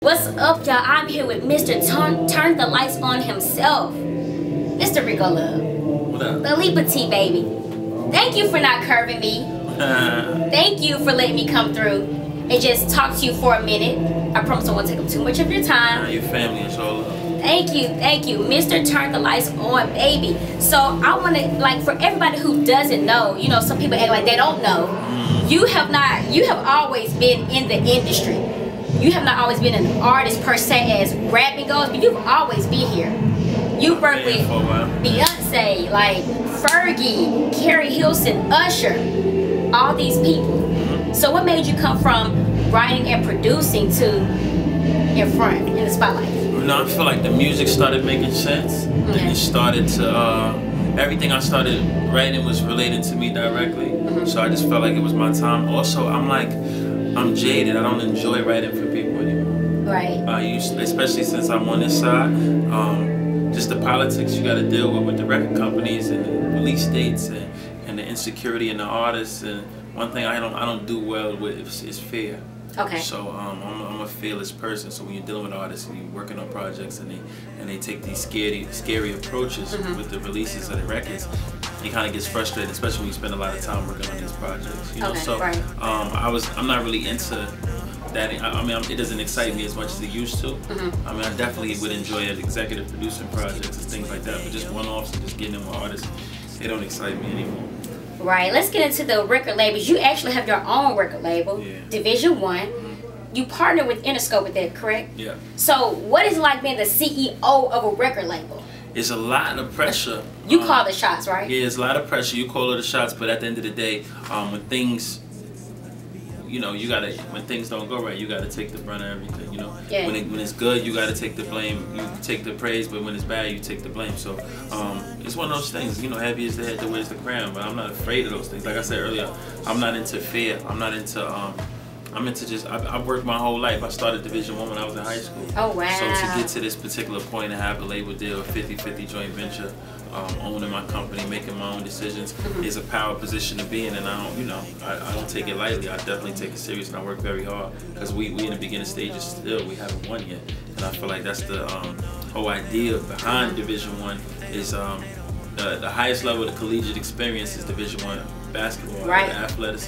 What's up, y'all? I'm here with Mr. Turn the Lights On himself, Mr. Rico Love. What up? TheElitePetite, baby. Thank you for not curving me. Thank you for letting me come through and just talk to you for a minute. I promise I won't take up too much of your time. Your family is all up. Thank you, Mr. Turn the Lights On, baby. So I want to, like, for everybody who doesn't know, you know, some people act like they don't know. You have always been in the industry. You have not always been an artist per se as rapping goes, but you've always been here. You work with Beyonce, like Fergie, Carrie Hilson, Usher, all these people. So what made you come from writing and producing to in front, in the spotlight? No, I feel like the music started making sense. And it started to, everything I started writing was related to me directly. So I just felt like it was my time. Also, I'm jaded. I don't enjoy writing for people anymore. Right. Especially since I'm on this side, just the politics you got to deal with the record companies and the release dates and the insecurity in the artists. And one thing I don't do well with is fear. Okay. So I'm a fearless person. So when you're dealing with artists and you're working on projects and they take these scary approaches with the releases of the records, it kind of gets frustrated, especially when you spend a lot of time working on these projects. You know, so right. I'm not really into that. I mean, it doesn't excite me as much as it used to. I mean, I definitely would enjoy executive producing projects and things like that, but just one-offs and just getting in with artists, they don't excite me anymore. Right. Let's get into the record labels. You actually have your own record label, Division 1. You partner with Interscope with that, correct? Yeah. So what is it like being the CEO of a record label? It's a lot of pressure. You call the shots, right? Yeah, it's a lot of pressure. You call the shots, but at the end of the day, when things, you know, when things don't go right, you gotta take the brunt of everything. You know, when it's good, you gotta take the blame. You take the praise, but when it's bad, you take the blame. So it's one of those things. You know, heavy is the head that wears the crown. But I'm not afraid of those things. Like I said earlier, I'm not into fear. I'm not into I'm into just, I've worked my whole life. I started Division 1 when I was in high school. Oh, wow. So to get to this particular point and have a label deal, 50-50 joint venture, owning my company, making my own decisions is a power position to be in, and I don't take it lightly. I definitely take it serious, and I work very hard because we in the beginning stages still. We haven't won yet, and I feel like that's the whole idea behind Division 1 is the highest level of the collegiate experience is Division 1 basketball, right. Athletes.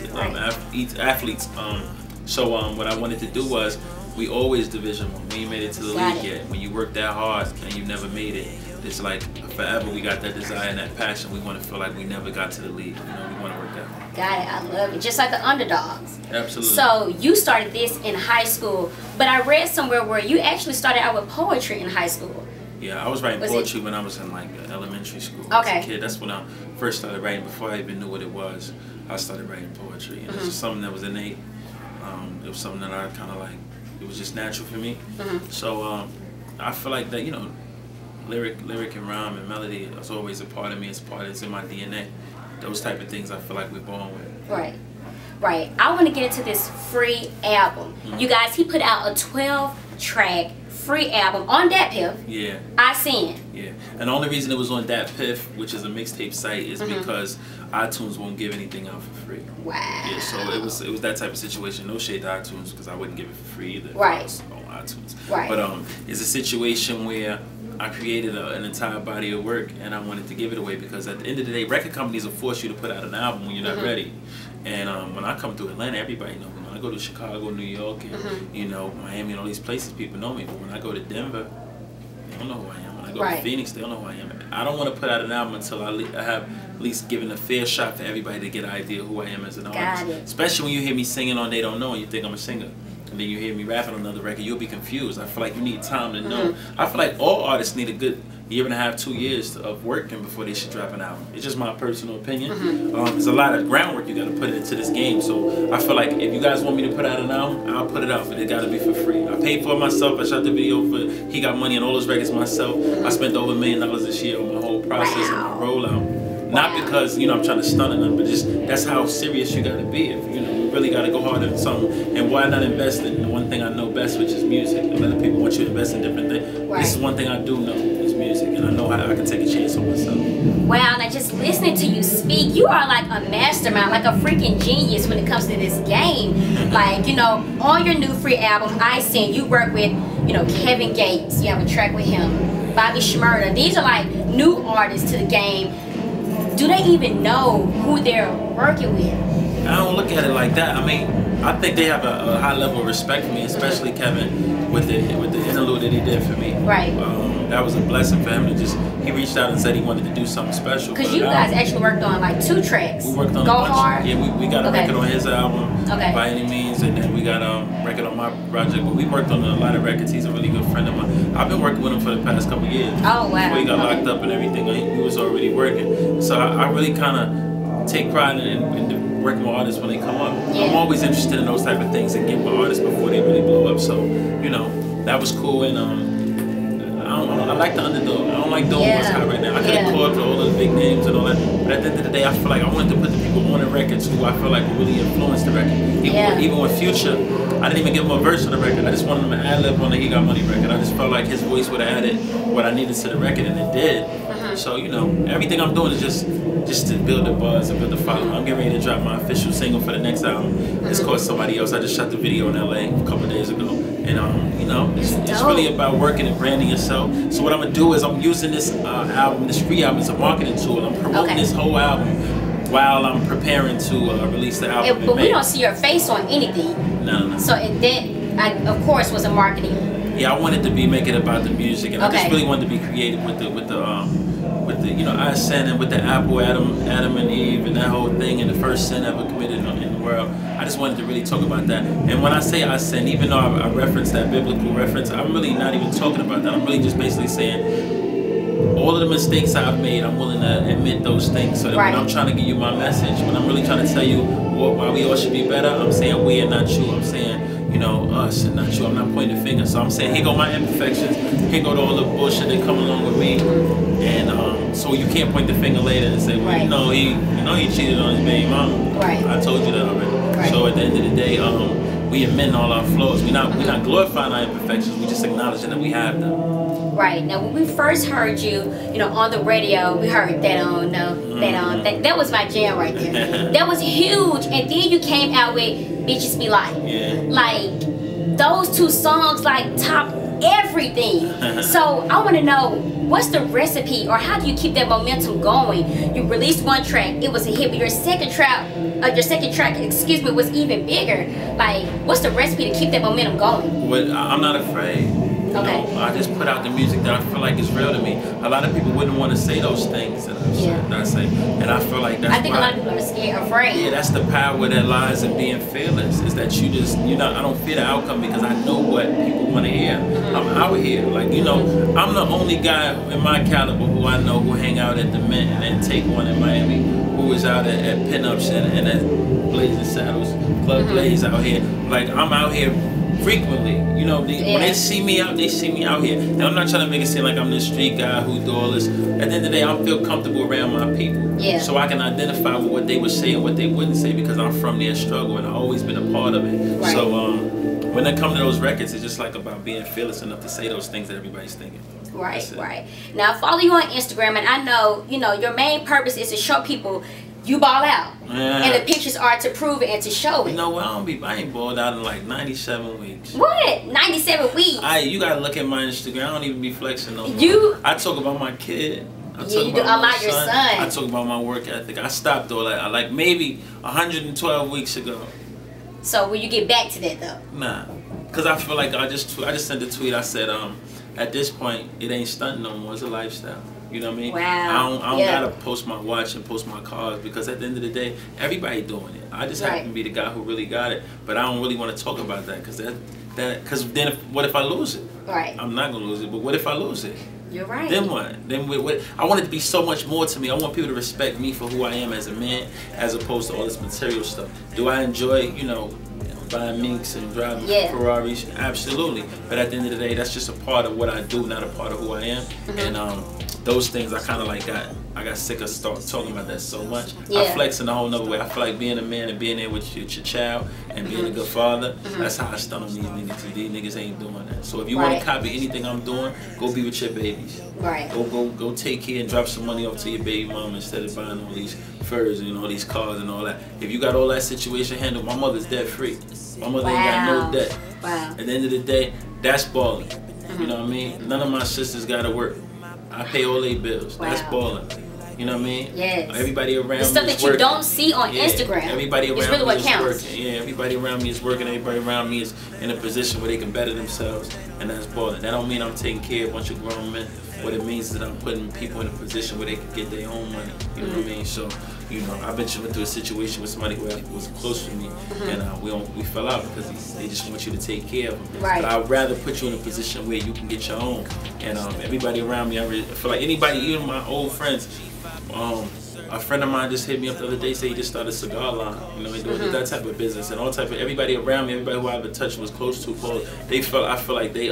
So what I wanted to do was, we always Division 1. We ain't made it to the league yet. When you work that hard and you never made it, it's like forever we got that desire and that passion. We want to feel like we never got to the league. You know, we want to work that hard. Got it. I love it. Just like the underdogs. Absolutely. So you started this in high school, but I read somewhere where you actually started out with poetry in high school. Yeah, I was writing poetry when I was in like elementary school. Okay. As a kid, that's when I first started writing. Before I even knew what it was, I started writing poetry, and it's just something that was innate. It was something that I kind of like. It was just natural for me. So I feel like that, you know, lyric and rhyme and melody is always a part of me. It's in my DNA. Those type of things I feel like we're born with. Right. I want to get into this free album. You guys, he put out a 12-track free album on DatPiff. Yeah. I seen. Yeah. And the only reason it was on DatPiff, which is a mixtape site, is because iTunes won't give anything out for free. Wow. Yeah. So it was that type of situation. No shade to iTunes because I wouldn't give it for free either. Right. On iTunes. Right. But it's a situation where I created an entire body of work and I wanted to give it away because at the end of the day, record companies will force you to put out an album when you're not ready. And when I come to Atlanta, everybody knows me. When I go to Chicago, New York, and you know, Miami, and all these places, people know me. But when I go to Denver, they don't know who I am. When I go to Phoenix, they don't know who I am. I don't want to put out an album until I have at least given a fair shot for everybody to get an idea of who I am as an artist. Especially when you hear me singing on They Don't Know and you think I'm a singer. And then you hear me rapping on another record, you'll be confused. I feel like you need time to know. I feel like all artists need a good year and a half, 2 years of working before they should drop an album. It's just my personal opinion. There's a lot of groundwork you got to put into this game. So I feel like if you guys want me to put out an album, I'll put it out, but it got to be for free. I paid for it myself. I shot the video for He Got Money and all those records myself. I spent over $1 million this year on my whole process and my rollout. Not because, you know, I'm trying to stun on them, but just that's how serious you got to be. If, you know, you really got to go hard in something. And why not invest in the one thing I know best, which is music? A lot of people want you to invest in different things. This is one thing I do know, is music, and I know how I can take a chance on myself. Wow, now just listening to you speak, you are like a mastermind, like a freaking genius when it comes to this game. Like, you know, on your new free album, I Sing, you work with you know, Kevin Gates, you have a track with him, Bobby Shmurda. These are like new artists to the game. Do they even know who they're working with? I don't look at it like that. I mean, I think they have a high level of respect for me, especially Kevin with the interlude that he did for me. Right. That was a blessing for him to just. He reached out and said he wanted to do something special. Because you guys actually worked on like 2 tracks. We worked on Go a bunch. Hard. Yeah, we got a record on his album. Okay. By Any Means, and then we got a record on my project. But we worked on a lot of records. He's a really good friend of mine. I've been working with him for the past couple of years. Oh wow. Before he got locked up and everything, he was already working. So I really kind of take pride in working with artists when they come up. Yeah. I'm always interested in those type of things and getting with artists before they really blow up. So you know, that was cool. And I like the underdog. I don't like doing what's hot right now. I could have called all the big names and all that, but at the end of the day, I feel like I wanted to put the people on the records who I feel like really influenced the record. Even with Future, I didn't even give him a verse on the record. I just wanted him to ad-lib on the He Got Money record. I just felt like his voice would have added what I needed to the record, and it did. So you know, everything I'm doing is just to build the buzz and build the following. I'm getting ready to drop my official single for the next album. It's called Somebody Else. I just shot the video in LA a couple of days ago. And you know, it's really about working and branding yourself. So what I'm gonna do is I'm using this album, this free album, as a marketing tool. I'm promoting this whole album while I'm preparing to release the album. But we don't see your face on anything. No. So that, of course, was a marketing. Yeah, I wanted to make it about the music, and I just really wanted to be creative with the you know, I sin and with the apple, Adam and Eve, and that whole thing, and the first sin ever committed in the world. I just wanted to really talk about that. And when I say I sin, even though I reference that biblical reference, I'm really not even talking about that. I'm really just basically saying all of the mistakes I've made, I'm willing to admit those things. So that when I'm trying to give you my message, when I'm really trying to tell you why we all should be better, I'm saying we and not you. I'm saying, you know, us and not you. I'm not pointing the finger. So I'm saying, here go my imperfections. Here go to all the bullshit that come along with me. And so you can't point the finger later and say, well, you know, he cheated on his baby mama. Right. I told you that already. Right. So at the end of the day, we admit all our flaws. We're not glorifying our imperfections. We just acknowledging that we have them. Right. Now, when we first heard you, you know, on the radio, we heard that was my jam right there. That was huge. And then you came out with Bitches Be Like. Yeah. Like, those 2 songs, like, top everything. So I want to know, what's the recipe, or how do you keep that momentum going? You released 1 track, it was a hit, but your second track, excuse me, was even bigger. Like, what's the recipe to keep that momentum going? Well, I'm not afraid. You know, I just put out the music that I feel like is real to me. A lot of people wouldn't want to say those things that I say, and I feel like that's I think a lot of people are scared, afraid. Yeah, that's the power that lies in being fearless. Is that you know, I don't fear the outcome because I know what people want to hear. I'm out here, like, you know, I'm the only guy in my caliber who I know who hang out at the Mint and Take One in Miami, who is out at Pinups and at Blazing Saddles, Club Blaze out here. Like, I'm out here frequently, you know, when they see me out, they see me out here. And I'm not trying to make it seem like I'm this street guy who do all this. At the end of the day, I feel comfortable around my people. Yeah. So I can identify with what they would say and what they wouldn't say because I'm from their struggle and I've always been a part of it. Right. So when it comes to those records, it's just like about being fearless enough to say those things that everybody's thinking. Right, right. Now, I follow you on Instagram, and I know, you know, your main purpose is to show people you ball out. Yeah. And the pictures are to prove it and to show it. You know, I ain't balled out in like 97 weeks. What? 97 weeks? You gotta look at my Instagram. I don't even be flexing no more. I talk about my kid. You do a lot your son. I talk about my work ethic. I stopped all that. Like maybe 112 weeks ago. So will you get back to that though? Nah, cause I feel like I just sent a tweet. I said at this point it ain't stunting no more. It's a lifestyle. You know what I mean? Wow. I don't gotta post my watch and post my cars because at the end of the day, everybody doing it. I just happen to be the guy who really got it, but I don't really want to talk about that because then what if I lose it? Right. I'm not gonna lose it, but what if I lose it? You're right. Then what? Then what? I want it to be so much more to me. I want people to respect me for who I am as a man, as opposed to all this material stuff. Do I enjoy, you know, buying minks and driving Ferraris? Absolutely. But at the end of the day, that's just a part of what I do, not a part of who I am. And those things I kind of like I got sick of talking about that so much. I flex in a whole nother way. I feel like being a man and being there with your child and being a good father, that's how I stun on these niggas. These niggas ain't doing that. So if you want to copy anything I'm doing, go be with your babies. Right. Go take care and drop some money off to your baby mama instead of buying all these furs and all these cars and all that. If you got all that situation handled, my mother's debt free. My mother ain't got no debt. Wow. At the end of the day, that's balling. You know what I mean? None of my sisters gotta work. I pay all their bills. Wow. That's balling. You know what I mean? Yes. Everybody around me the stuff is that working. You don't see on Instagram. Everybody around really me what is counts. working. Yeah, everybody around me is working. Everybody around me is in a position where they can better themselves, and that's balling. That don't mean I'm taking care of a bunch of grown men. What it means is that I'm putting people in a position where they can get their own money. You know what I mean? So, you know, I've been through a situation with somebody who was close to me, and we fell out because they just want you to take care of them. Right. But I'd rather put you in a position where you can get your own. And everybody around me, I feel like anybody, even my old friends, a friend of mine just hit me up the other day, say he just started a cigar line. You know, he doing that type of business, and all type of everybody around me, everybody who I ever touched was close to. I feel like they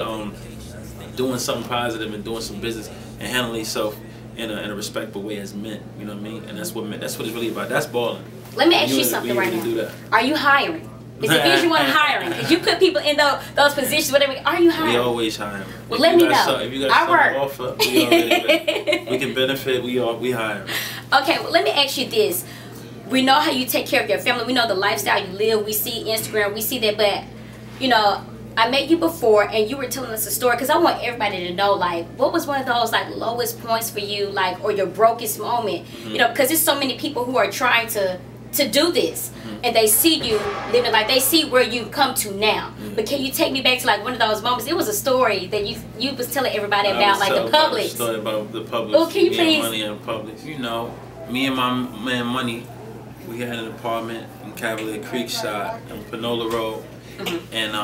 doing something positive and doing some business and handling themselves in a respectful way as men. You know what I mean? And that's what it's really about. That's balling. Let me ask you something right now. Do that. Are you hiring? Is the vision one hiring? If you put people in those positions, whatever, are you hiring? We always hire. Well, let me know. If you got something to offer, we can benefit. We hire. Okay, well, let me ask you this. We know how you take care of your family. We know the lifestyle you live. We see Instagram. We see that. But, you know, I met you before, and you were telling us a story, because I want everybody to know, like, what was one of those, like, lowest points for you, like, or your brokest moment? You know, because there's so many people who are trying to do this, and they see you living, like, they see where you've come to now. But can you take me back to, like, one of those moments? It was a story that you was telling everybody about, like, the Publix. Story about the Publix. Oh, can you please? Money in Publix. You know, me and my man Money, we had an apartment in Cavalier Creek side on Panola Road, and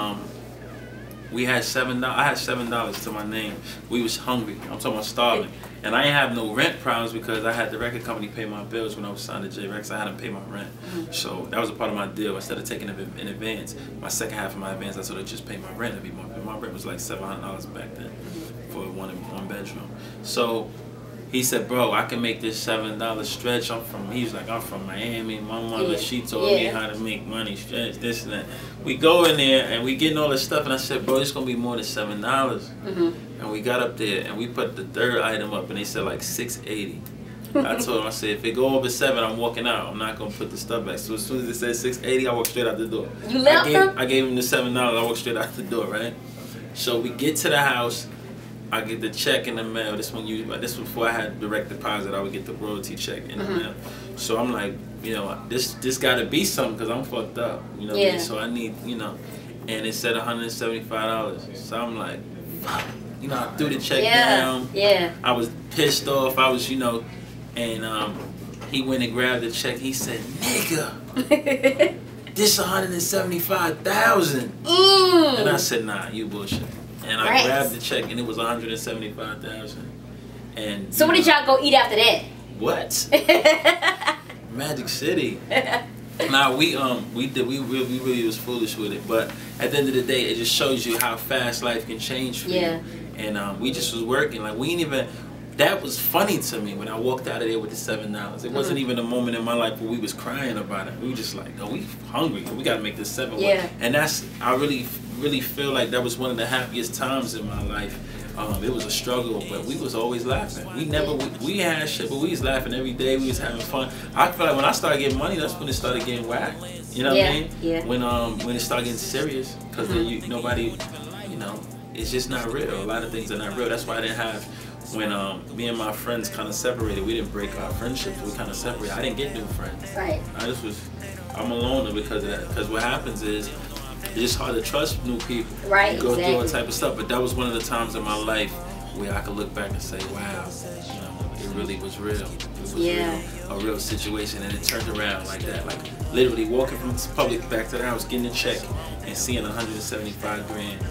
we had $7. I had $7 to my name. We was hungry. I'm talking about starving. And I didn't have no rent problems because I had the record company pay my bills when I was signed to J-Rex. I had them pay my rent. So that was a part of my deal. Instead of taking it in advance, my second half of my advance, I sort of just pay my rent every month. And my rent was like $700 back then for one bedroom. So he said, bro, I can make this $7 stretch. He was like, I'm from Miami. My mother, she told me how to make money stretch, this and that. We go in there and we getting all this stuff, and I said, bro, it's gonna be more than $7. And we got up there and we put the third item up, and they said like $6.80. I told him, I said, if it go over $7, I'm walking out. I'm not gonna put the stuff back. So as soon as it said $6.80, I walked straight out the door. You left him? I gave him the $7. I walked straight out the door, right? So we get to the house. I get the check in the mail. This before I had direct deposit. I would get the royalty check in the mail. So I'm like, you know, this got to be something because I'm fucked up. You know what I mean? So I need, you know, and it said $175. So I'm like, fuck. You know, I threw the check down. I was pissed off. I was, you know, and he went and grabbed the check. He said, nigga, this $175,000. And I said, nah, you bullshit. And I grabbed the check, and it was $175,000. And so what did y'all go eat after that? What? Magic City. Nah, we really was foolish with it. But at the end of the day, it just shows you how fast life can change for you. And we just was working. Like, we ain't even. That was funny to me when I walked out of there with the $7. It wasn't even a moment in my life where we was crying about it. We were just like, oh, we hungry. We got to make this $7 work. And I really feel like that was one of the happiest times in my life. It was a struggle, but we was always laughing. We had shit, but we was laughing every day. We was having fun. I feel like when I started getting money, that's when it started getting whack. You know what I mean? When it started getting serious, because nobody, you know, it's just not real. A lot of things are not real. That's why I didn't have. When me and my friends kind of separated, we didn't break our friendships. We kind of separated. I didn't get new friends. I'm a loner because of that. Because what happens is, it's just hard to trust new people. You go through all type of stuff. But that was one of the times in my life where I could look back and say, wow, you know, it really was real. It was a real situation, and it turned around like that. Like literally walking from Publix back to the house, getting a check, and seeing 175 grand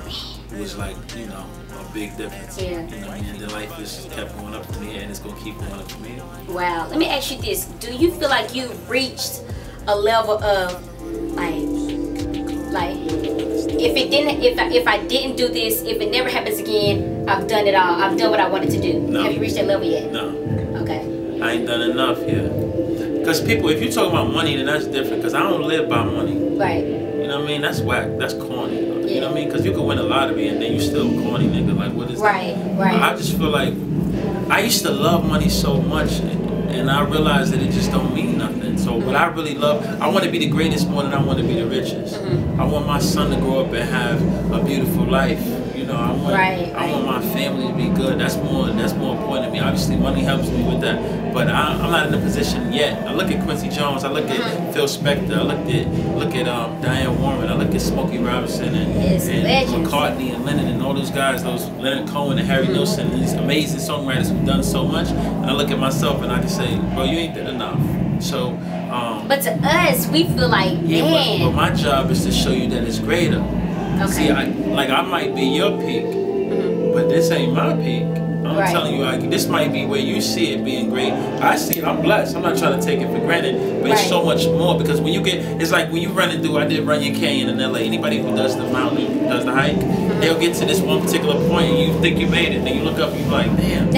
was like, you know, a big difference. You know what I mean? And then life just kept going up from here, and it's gonna keep going up from here. Wow. Let me ask you this: do you feel like you've reached a level of like if I didn't do this, if it never happens again, I've done it all. I've done what I wanted to do. No. Have you reached that level yet? No. Okay. I ain't done enough yet. Because people, if you talk about money, then that's different. Because I don't live by money. You know what I mean? That's whack. That's corny. You know what I mean? Because you could win a lottery and then you still corny, nigga. Like, what is that? I just feel like I used to love money so much, and I realized that it just don't mean nothing. So what I really love, I want to be the greatest more than I want to be the richest. I want my son to grow up and have a beautiful life. You You know, I want my family to be good. That's more important to me. Obviously, money helps me with that, but I'm not in a position yet. I look at Quincy Jones. I look at Phil Spector. I look at Diane Warren. I look at Smokey Robinson and McCartney and Lennon and all those guys. Those Leonard Cohen and Harry Nilsson and these amazing songwriters who've done so much. And I look at myself and I can say, bro, you ain't did enough. So. But to us, we feel like, man. But my job is to show you that it's greater. Okay. See, I might be your peak, but this ain't my peak. I'm telling you, this might be where you see it being great. I see it. I'm blessed. I'm not trying to take it for granted, but it's so much more because when you it's like when you run through. I did Runyon Canyon in LA. Anybody who does the mountain, who does the hike, they'll get to this one particular point and you think you made it. Then you look up and you're like, damn.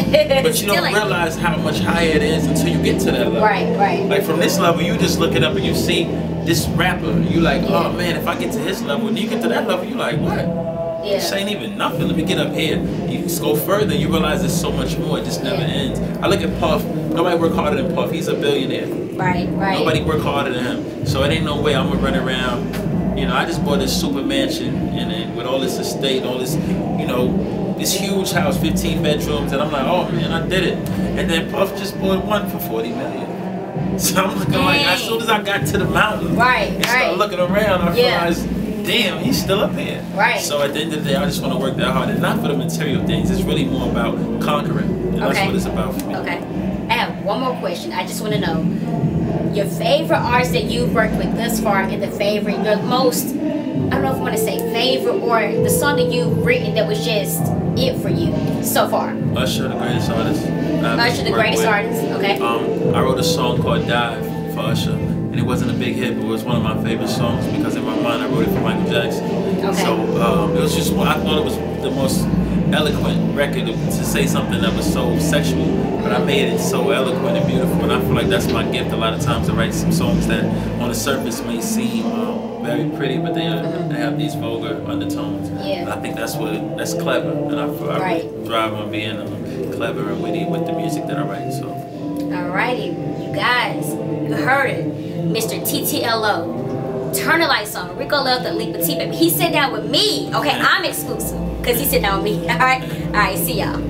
But you don't realize how much higher it is until you get to that level. Right. Like from this level, you just look it up and you see this rapper. You like, oh man, if I get to his level, and you get to that level, you like, what? Yeah. This ain't even nothing. Let me get up here. You just go further, you realize there's so much more. It just never ends. I look at Puff. Nobody work harder than Puff. He's a billionaire. Right. Nobody work harder than him. So it ain't no way I'm gonna run around. You know, I just bought this super mansion and then with all this estate, all this, you know, this huge house, 15 bedrooms, and I'm like, oh man, I did it. And then Puff just bought one for 40 million. So I'm looking like, as soon as I got to the mountain, and started looking around, I realized, damn, he's still up here. Right. So at the end of the day, I just want to work that hard. And not for the material things. It's really more about conquering. And that's what it's about for me. Okay. I have one more question. I just want to know your favorite artist that you've worked with thus far and your most, I don't know if I want to say favorite or the song that you've written that was just it for you so far. Usher, the greatest artist. Usher, the greatest artist. Okay. I wrote a song called Dive for Usher. And it wasn't a big hit, but it was one of my favorite songs because in my mind I wrote it for Michael Jackson. Okay. So it was just, I thought it was the most eloquent record to say something that was so sexual, but I made it so eloquent and beautiful, and I feel like that's my gift a lot of times, to write some songs that on the surface may seem very pretty, but they have these vulgar undertones. Yeah. And I think that's clever, and I really thrive on being clever and witty with the music that I write. So. Alrighty, you guys, you heard it. Mr. TTLO. Turn the lights on. Rico Love, the Elite Petite, baby. He sat down with me. Okay, I'm exclusive because he sat down with me. All right, see y'all.